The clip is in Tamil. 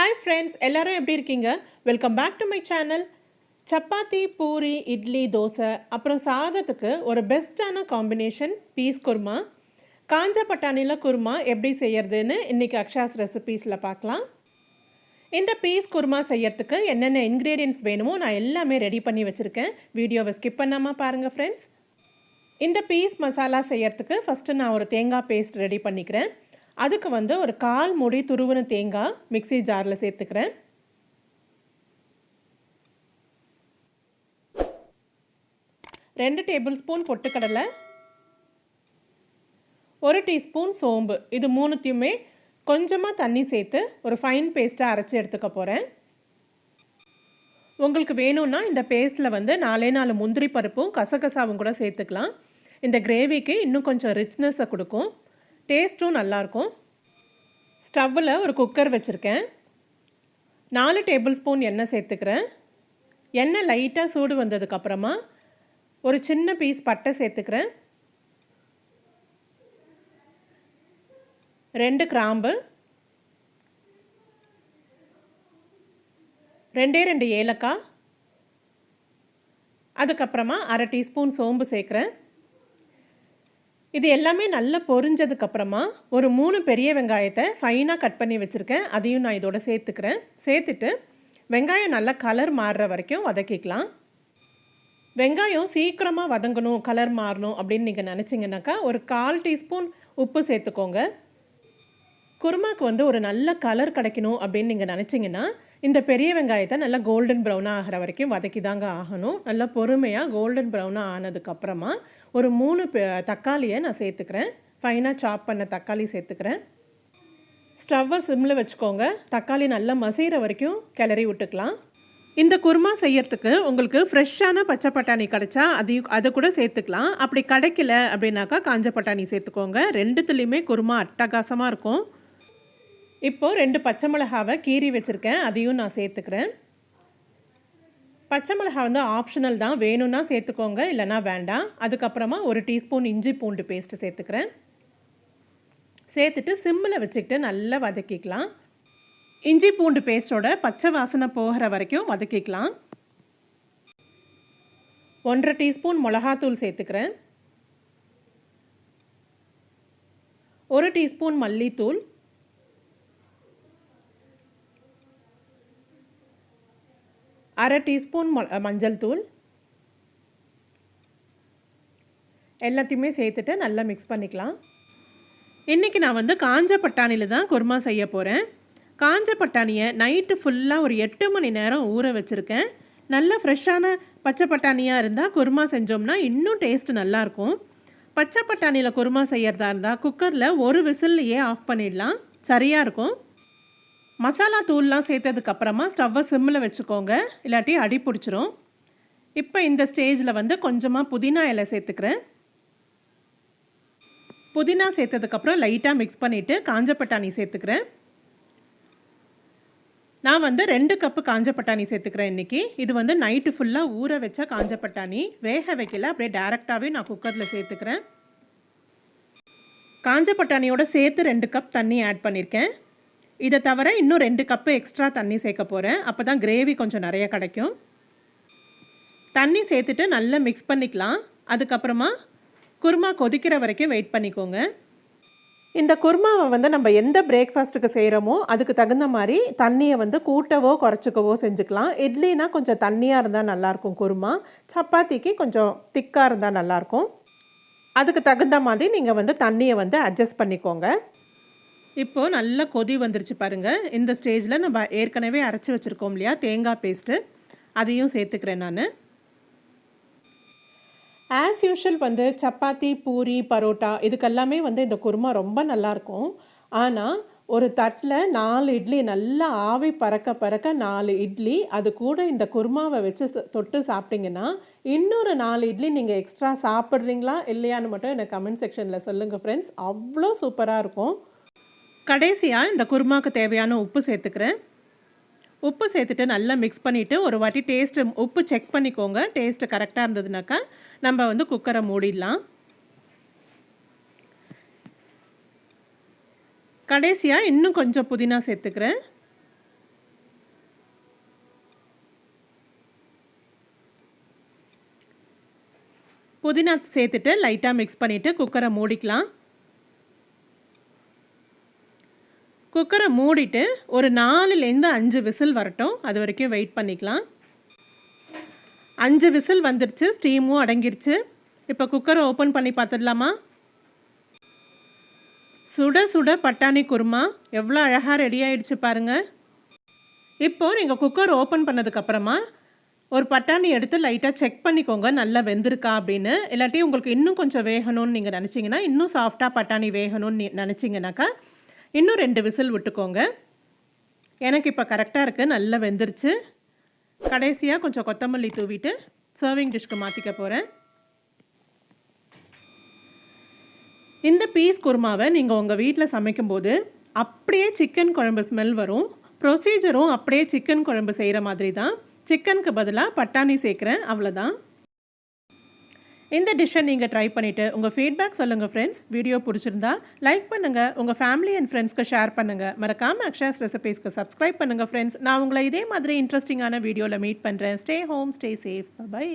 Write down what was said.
Hi friends, எல்லாரும் எப்படி இருக்கீங்க? Welcome back to my channel. Chapati, puri, idli, dosa அப்புறம் சாதத்துக்கு ஒரு பெஸ்ட்டான காம்பினேஷன் பீஸ் குருமா. காஞ்ச பட்டாணியில் குருமா எப்படி செய்யறதுன்னு இன்றைக்கி அக்ஷாஸ் ரெசிபீஸில் பார்க்கலாம். இந்த பீஸ் குருமா செய்யறதுக்கு என்னென்ன இன்க்ரீடியன்ட்ஸ் வேணுமோ நான் எல்லாமே ரெடி பண்ணி வச்சுருக்கேன். வீடியோவை ஸ்கிப் பண்ணாமல் பாருங்கள் ஃப்ரெண்ட்ஸ். இந்த பீஸ் மசாலா செய்யறதுக்கு ஃபஸ்ட்டு நான் ஒரு தேங்காய் பேஸ்ட் ரெடி பண்ணிக்கிறேன். அதுக்கு ஒரு 1/4 மூடி துருவின தேங்காய் மிக்ஸி ஜாரில் சேர்த்துக்கிறேன். ரெண்டு டேபிள் ஸ்பூன் பொட்டுக்கடலை, 1 டீஸ்பூன் சோம்பு, இது மூணுத்தையுமே கொஞ்சமாக தண்ணி சேர்த்து ஒரு ஃபைன் பேஸ்ட்டாக அரைச்சி எடுத்துக்க போகிறேன். உங்களுக்கு வேணும்னா இந்த பேஸ்ட்டில் 4 முந்திரி பருப்பும் கசகசாவும் கூட சேர்த்துக்கலாம். இந்த கிரேவிக்கு இன்னும் கொஞ்சம் ரிச்னஸை கொடுக்கும், டேஸ்ட்டும் நல்லாயிருக்கும். ஸ்டவ்வில் ஒரு குக்கர் வச்சுருக்கேன். 4 டேபிள் ஸ்பூன் எண்ணெய் சேர்த்துக்கிறேன். எண்ணெய் லைட்டாக சூடு வந்ததுக்கப்புறமா ஒரு சின்ன பீஸ் பட்டை சேர்த்துக்கிறேன். 2 கிராம்பு, 2 ஏலக்காய், அதுக்கப்புறமா 1/2 டீஸ்பூன் சோம்பு சேர்க்குறேன். இது எல்லாமே நல்லா பொரிஞ்சதுக்கப்புறமா ஒரு 3 பெரிய வெங்காயத்தை ஃபைனாக கட் பண்ணி வச்சுருக்கேன், அதையும் நான் இதோட சேர்த்துக்கிறேன். சேர்த்துட்டு வெங்காயம் நல்லா கலர் மாறுற வரைக்கும் வதக்கிக்கலாம். வெங்காயம் சீக்கிரமாக வதங்கணும், கலர் மாறணும் அப்படின்னு நீங்கள் நினச்சிங்கனாக்கா ஒரு 1/4 டீஸ்பூன் உப்பு சேர்த்துக்கோங்க. குருமாக்கு ஒரு நல்ல கலர் கிடைக்கணும் அப்படின்னு நீங்கள் நினச்சிங்கன்னா இந்த பெரிய வெங்காயத்தை நல்லா கோல்டன் ப்ரௌனாக ஆகிற வரைக்கும் வதக்கி தாங்க ஆகணும். நல்லா பொறுமையாக கோல்டன் ப்ரௌனாக ஆனதுக்கப்புறமா ஒரு 3 தக்காளியை நான் சேர்த்துக்கிறேன். ஃபைனாக சாப் பண்ண தக்காளி சேர்த்துக்கிறேன். ஸ்டவ்வை சிம்மில் வச்சுக்கோங்க. தக்காளி நல்லா மசிகிற வரைக்கும் கிளறி விட்டுக்கலாம். இந்த குருமா செய்யறதுக்கு உங்களுக்கு ஃப்ரெஷ்ஷான பச்சை பட்டாணி கிடச்சா அதை கூட சேர்த்துக்கலாம். அப்படி கிடைக்கல அப்படின்னாக்கா காஞ்ச பட்டாணி சேர்த்துக்கோங்க. ரெண்டுத்துலேயுமே குருமா அட்டகாசமாக இருக்கும். இப்போது 2 பச்சை மிளகாவை கீறி வச்சுருக்கேன், அதையும் நான் சேர்த்துக்கிறேன். பச்சை மிளகா ஆப்ஷனல் தான், வேணும்னா சேர்த்துக்கோங்க, இல்லைனா வேண்டாம். அதுக்கப்புறமா 1 டீஸ்பூன் இஞ்சி பூண்டு பேஸ்ட்டு சேர்த்துக்கிறேன். சேர்த்துட்டு சிம்மில் வச்சுக்கிட்டு நல்லா வதக்கிக்கலாம். இஞ்சி பூண்டு பேஸ்ட்டோட பச்சை வாசனை போகிற வரைக்கும் வதக்கிக்கலாம். 1/2 டீஸ்பூன் மிளகாத்தூள் சேர்த்துக்கிறேன். 1 டீஸ்பூன் மல்லித்தூள், 1/2 டீஸ்பூன் மஞ்சள் தூள், எல்லாத்தையுமே சேர்த்துட்டு நல்லா மிக்ஸ் பண்ணிக்கலாம். இன்றைக்கி நான் காஞ்ச பட்டாணியில் தான் குருமா செய்ய போகிறேன். காஞ்ச பட்டாணியை நைட்டு ஃபுல்லாக ஒரு 8 மணி நேரம் ஊற வச்சுருக்கேன். நல்ல ஃப்ரெஷ்ஷான பச்சை பட்டாணியாக இருந்தால் குருமா செஞ்சோம்னா இன்னும் டேஸ்ட்டு நல்லாயிருக்கும். பச்சை பட்டாணியில் குருமா செய்கிறதா இருந்தால் குக்கரில் ஒரு விசில்லையே ஆஃப் பண்ணிடலாம், சரியாக இருக்கும். மசாலா தூள்லாம் சேர்த்ததுக்கப்புறமா ஸ்டவ்வை சிம்மில் வச்சுக்கோங்க, இல்லாட்டி அடி பிடிச்சிரும். இப்போ இந்த ஸ்டேஜில் கொஞ்சமாக புதினா இலை சேர்த்துக்கிறேன். புதினா சேர்த்ததுக்கப்புறம் லைட்டாக மிக்ஸ் பண்ணிவிட்டு காஞ்ச பட்டாணி சேர்த்துக்கிறேன். நான் 2 கப்பு காஞ்ச பட்டாணி சேர்த்துக்கிறேன் இன்றைக்கி. இது நைட்டு ஃபுல்லாக ஊற வச்ச காஞ்ச பட்டாணி, வேக வைக்கல, அப்படியே டேரெக்டாகவே நான் குக்கரில் சேர்த்துக்கிறேன். காஞ்ச பட்டாணியோட சேர்த்து 2 கப் தண்ணி ஆட் பண்ணியிருக்கேன். இதை தவிர இன்னும் 2 கப்பு எக்ஸ்ட்ரா தண்ணி சேர்க்க போகிறேன், அப்போ தான் கிரேவி கொஞ்சம் நிறைய கிடைக்கும். தண்ணி சேர்த்துட்டு நல்லா மிக்ஸ் பண்ணிக்கலாம். அதுக்கப்புறமா குருமா கொதிக்கிற வரைக்கும் வெயிட் பண்ணிக்கோங்க. இந்த குருமாவை நம்ம எந்த பிரேக்ஃபாஸ்ட்டுக்கு செய்கிறோமோ அதுக்கு தகுந்த மாதிரி தண்ணியை கூட்டவோ குறைச்சிக்கவோ செஞ்சுக்கலாம். இட்லினா கொஞ்சம் தண்ணியாக இருந்தால் நல்லாயிருக்கும் குருமா, சப்பாத்திக்கு கொஞ்சம் திக்காக இருந்தால் நல்லாயிருக்கும். அதுக்கு தகுந்த மாதிரி நீங்கள் தண்ணியை அட்ஜஸ்ட் பண்ணிக்கோங்க. இப்போது நல்லா கொதி வந்துருச்சு பாருங்கள். இந்த ஸ்டேஜில் நம்ம ஏற்கனவே அரைச்சி வச்சுருக்கோம் இல்லையா தேங்காய் பேஸ்ட்டு, அதையும் சேர்த்துக்கிறேன் நான். ஆஸ் யூஷுவல் சப்பாத்தி, பூரி, பரோட்டா இதுக்கெல்லாமே இந்த குருமா ரொம்ப நல்லாயிருக்கும். ஆனால் ஒரு தட்டில் 4 இட்லி நல்லா ஆவி பறக்க பறக்க 4 இட்லி, அது கூட இந்த குருமாவை வச்சு தொட்டு சாப்பிட்டிங்கன்னா இன்னொரு 4 இட்லி நீங்கள் எக்ஸ்ட்ரா சாப்பிட்றீங்களா இல்லையான்னு மட்டும் எனக்கு கமெண்ட் செக்ஷனில் சொல்லுங்கள் ஃப்ரெண்ட்ஸ். அவ்வளோ சூப்பராக இருக்கும். கடைசியாக இந்த குருமாவுக்கு தேவையான உப்பு சேர்த்துக்கிறேன். உப்பு சேர்த்துட்டு நல்லா மிக்ஸ் பண்ணிவிட்டு ஒரு வாட்டி உப்பு செக் பண்ணிக்கோங்க. டேஸ்ட்டு கரெக்டாக இருந்ததுனாக்கா நம்ம குக்கரை மூடிடலாம். கடைசியாக இன்னும் கொஞ்சம் புதினா சேர்த்துக்கிறேன். புதினா சேர்த்துட்டு லைட்டாக மிக்ஸ் பண்ணிவிட்டு குக்கரை மூடிக்கலாம். குக்கரை மூடிட்டு ஒரு 4லேருந்து 5 விசில் வரட்டும், அது வரைக்கும் வெயிட் பண்ணிக்கலாம். 5 விசில் வந்துடுச்சு, ஸ்டீமும் அடங்கிருச்சு. இப்போ குக்கரை ஓப்பன் பண்ணி பார்த்துடலாமா? சுட சுட பட்டாணி குருமா எவ்வளோ அழகாக ரெடி ஆகிடுச்சு பாருங்கள். இப்போது நீங்கள் குக்கர் ஓப்பன் பண்ணதுக்கப்புறமா ஒரு பட்டாணி எடுத்து லைட்டாக செக் பண்ணிக்கோங்க நல்லா வெந்திருக்கா அப்படின்னு. இல்லாட்டி உங்களுக்கு இன்னும் கொஞ்சம் வேகணும்னு நீங்கள் நினச்சிங்கன்னா, இன்னும் சாஃப்டாக பட்டாணி வேகணும்னு நினச்சிங்கனாக்கா இன்னும் 2 விசில் விட்டுக்கோங்க. எனக்கு இப்போ கரெக்டாக இருக்குது, நல்லா வெந்துருச்சு. கடைசியாக கொஞ்சம் கொத்தமல்லி தூவிட்டு சர்விங் டிஷ்க்கு மாற்றிக்க போகிறேன். இந்த பீஸ் குருமாவை நீங்கள் உங்கள் வீட்டில் சமைக்கும்போது அப்படியே சிக்கன் குழம்பு ஸ்மெல் வரும். ப்ரொசீஜரும் அப்படியே சிக்கன் குழம்பு செய்கிற மாதிரி தான். சிக்கனுக்கு பதிலாக பட்டாணி சேர்க்குறேன், அவ்வளோதான். இந்த டிஷ்ஷை நீங்கள் ட்ரை பண்ணிவிட்டு உங்கள் ஃபீட்பேக் சொல்லுங்கள் ஃப்ரெண்ட்ஸ். வீடியோ பிடிச்சிருந்தா லைக் பண்ணுங்கள், உங்கள் ஃபேமிலி அண்ட் ஃப்ரெண்ட்ஸ்க்கு ஷேர் பண்ணுங்கள். மறக்காமல் அக்ஷாஸ் ரெசிபீஸ்க்கு சப்ஸ்கிரைப் பண்ணுங்கள் ஃப்ரெண்ட்ஸ். நான் உங்களை இதே மாதிரி இன்ட்ரெஸ்டிங்கான வீடியோவில் மீட் பண்ணுறேன். Stay home, stay safe, by.